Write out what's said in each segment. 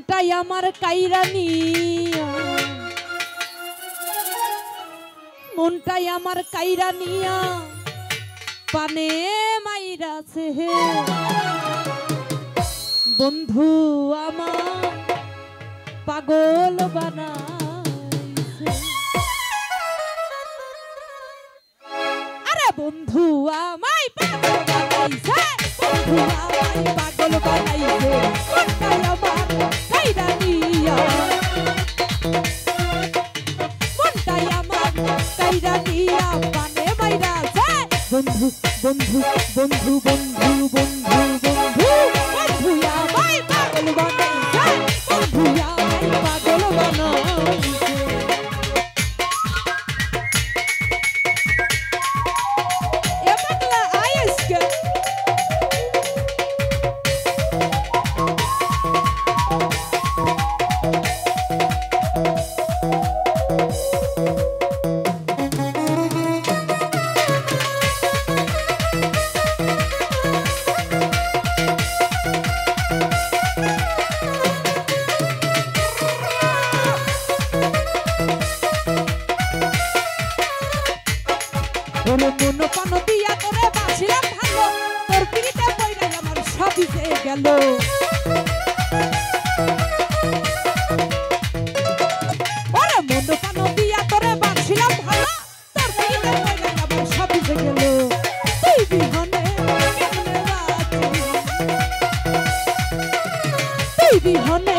মনটাই আমার কাইরা নিয়া, মনটাই আমার কাইরা নিয়া পানে মাইরাছে হে বন্ধু আমার পাগল বানাইছে। আরে বন্ধু আমায় পাগল বানাইছে, বন্ধু আমায় পাগল বানাইছে, মনটাই আমার কাইরা নিয়া, মনটাই আমার কাইরা নিয়া পানে মাইরাছে বন্ধু বন্ধু বন্ধু বন্ধু বন্ধু বন্ধু বন্ধু আমায় পাগল বানাইছে, বন্ধু আমায় পাগল বানাইছে। এ পাগলা আইসকে ওরে মন পান দিয়া তোরে বাঁচিলাম ভালো, তোর পিড়িতে পইরা আমার সব ভিজে গেল। ওরে মন পান দিয়া তোরে বাঁচিলাম ভালো, তোর পিড়িতে পইরা আমার সব ভিজে গেল। তুই বিহনে কেমনে বাঁচি, তুই বিহনে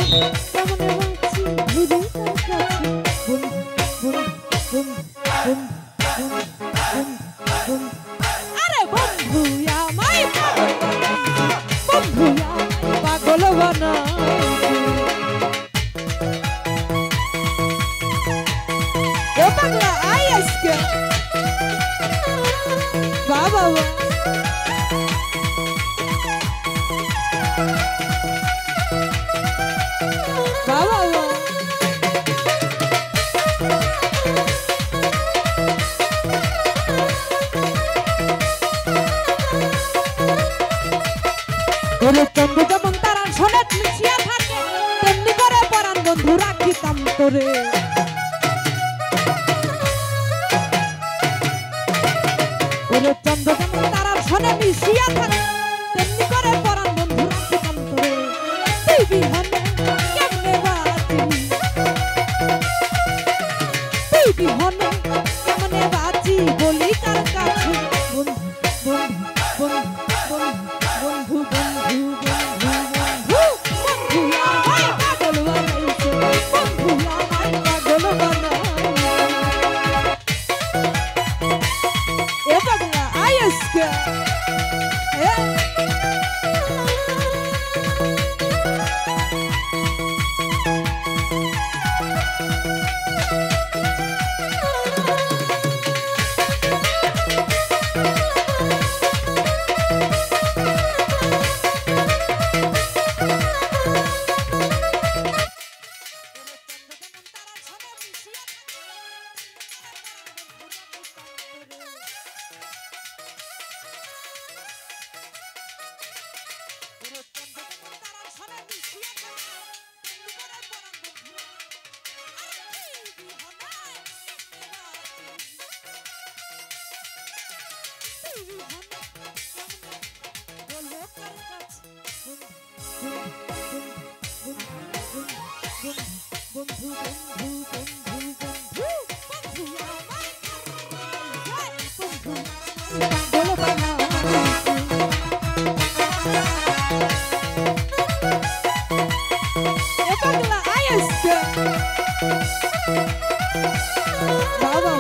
কেমনে বাঁচি ঘুরি তার কাছে বন্ধু বন্ধু বন্ধু। আরে বন্ধু আমায় পাগল বানাইছে, বন্ধু আমায় পাগল বানাইছে। ও পাগলা আই আজকে বাবা বাবা ওরে চন্দ্র যেমন তারার সনে মিশিয়া থাকে, তেমনি করে পরাণ বন্ধু রাখিতাম তোরে। ওরে চন্দ্র যেমন তারার সনে মিশিয়া থাকে, তেমনি করে পরাণ বন্ধু রাখিতাম তোরে। তুই বিহনে কেমনে বাঁচি, তুই বিহনে কেমনে বাঁচি বলি কার কাছে বন্ধু বন্ধু বন্ধু বন্ধু বন্ধু বন্ধু বন্ধু আমায় পাগল বানাইছে, বন্ধু আমায় পাগল বানাইছে। এ পাগলা আইসকে বন্ধু বন্ধু বন্ধু বন্ধু বন্ধু আমায় বন্ধু পাগল বানাইছে। এ পাগলা আইসকে বাবা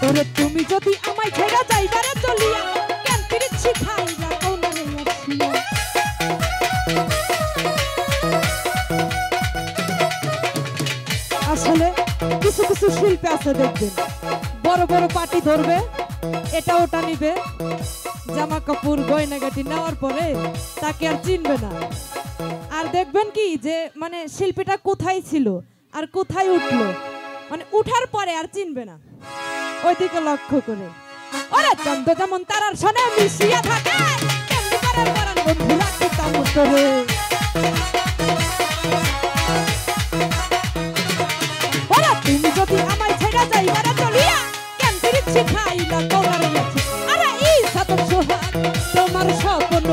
ওরে তুমি যদি আমায় ছেড়ে যাইবারে চলিয়া কেন পিরিত শিখাইলা কোনারে আসিয়া। আসলে কিছু কিছু শিল্পী আছে দেখবেন বড় বড় পার্টি ধরবে, এটা ওটা নিবে, জামা কাপড় গয়নাগাটি নেওয়ার পরে তাকে আর চিনবে না। আর দেখবেন কি যে মানে শিল্পীটা কোথায় ছিল আর কোথায় উঠলো, মানে উঠার পরে আর চিনবে না, ওইদিকে লক্ষ্য করে। ওরে চন্দ্র যেমন তারার সনে মিশিয়া থাকে, কেমনি করে পরাণ বন্ধু রাখিতাম তোরে। ওরে তুমি যদি আমায় ছেড়ে যাইবারে চলিয়া, কেমনি শিখাইলা তোমার কাছে। আরে এই সাধন সোহাগ তোমার স্বপ্ন,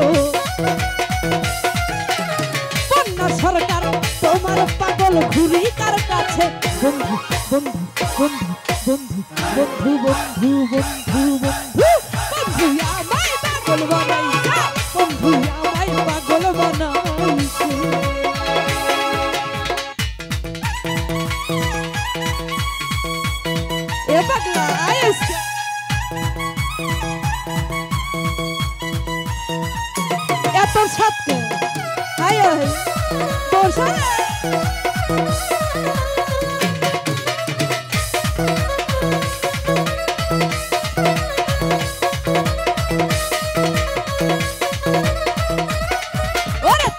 বন্যা সরকার তোমার পাগল ঘুরি কার কাছে। বন্ধু বন্ধু বন্ধু বন্ধু বন্ধু বন্ধু বন্ধু বন্ধু বন্ধু আমায় পাগল বানাইছে, বন্ধু আমায় পাগল বানাইছে। এ পাগলা আইছে এত সত্য হায় হায় বসা।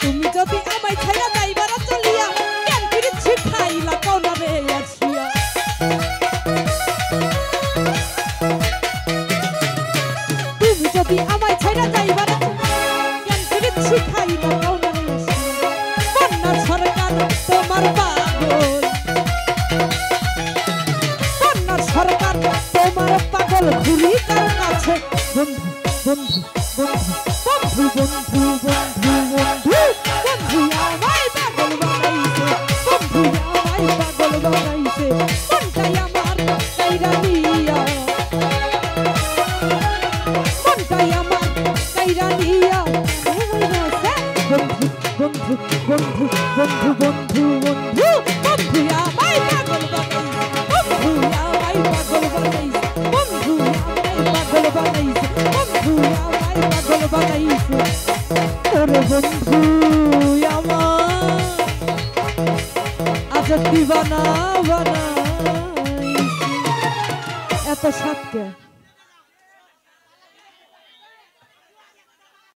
তুমি যদি আমায় ছেড়ে যাইবার চলিয়া, কেন করে শিখাইলা কোনা রে আসিয়া। তুমি যদি আমায় ছেড়ে যাইবার, কেন করে শিখাইলা কোনা রে আসিয়া। বন্যা সরকার তোমার পাগল, বন্যা সরকার তোমার পাগল ঘুরি কার কাছে। বন্ধু বন্ধু বন্ধু বন্ধু বন্ধু বন্ধু বন্ধু বন্ধু আমায় পাগল বানাইছে, বন্ধু আমায় পাগল বানাইছে। মনটাই আমার কাইরা নিয়া, মনটাই আমার কাইরা নিয়া বন্ধু বন্ধু বন্ধু বন্ধু বন্ধু বন্ধু বন্ধু আমায় পাগল বানাইছে, বন্ধু আমায় পাগল বানাইছে, বন্ধু আমায় পাগল বানাইছে, বন্ধু আমায় পাগল বানাইছে। ওরে বন্ধু আমার আজ দিবানা বানাইছে। এত সাতকে